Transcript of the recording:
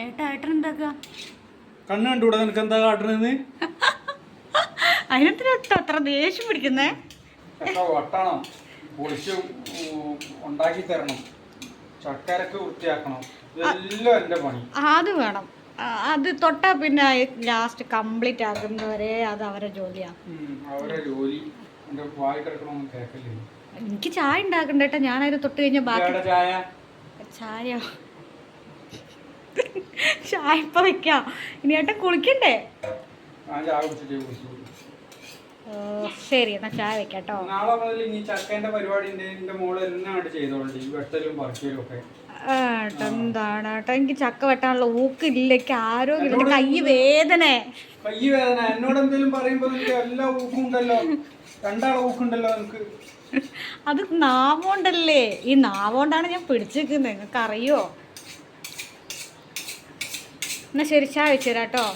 ഏട്ടാ ഏട്ടൻ എന്താക്കുക? കണ്ണ് കണ്ടുകൂടെ നിനക്ക് എന്താ കാട്ടണെന്ന്? അതിനെന്തിനാ അത്ര ദേഷ്യം പിടിക്കുന്നേ? വട്ടണം, പൊളിച്ച് ഉണ്ടാക്കി തരണം, ചക്കരക്ക് വൃത്തിയാക്കണം, ഇതെല്ലാം എന്റെ പണി. അത് വേണം. അത് തൊട്ടാ പിന്നെ ലാസ്റ്റ് കംപ്ലീറ്റ് ആകുന്നവരെ അത് അവരെ ജോലിയാ. അവരെ ജോലി എന്റെ വായി കിടക്കണമെന്ന് കേൾക്കല്ലേ. എനിക്ക് ചായ ഉണ്ടാക്കണ്ട ഏട്ടാ. ഞാനത് തൊട്ട് കഴിഞ്ഞാൽ ബാക്കി ചായ ചായ ചായ ഇപ്പൊ വെക്കാം. ഇനി ഏട്ടൻ കുളിക്കണ്ടേ? ശരി എന്നാ ചായ വെക്കാട്ടോ. നാളെ മുതൽ ഇനി ചക്കേന്റെ പരിപാടി എന്റെ മോള് എല്ലാം ചെയ്തോളൂ, വെട്ടലും പറിക്കലും ഒക്കെ. എന്താണ് ഏട്ടാ, എനിക്ക് ചക്ക വെട്ടാനുള്ള ഊക്കില്ല, എനിക്ക് ആരോഗ്യം, കൈ വേദന. എന്നോട് എന്തെങ്കിലും പറയുമ്പോ നിനക്ക് എല്ലാ ഊക്കുണ്ടല്ലോ, രണ്ടാളെ ഊക്കുണ്ടല്ലോ നിനക്ക്. അത് നാവോണ്ടല്ലേ, ഈ നാവോണ്ടാണ് ഞാൻ പിടിച്ചിരിക്കുന്നത്, നിങ്ങൾക്ക് അറിയോ? എന്നാ ശരി, ചായ വെച്ചുതരാട്ടോ.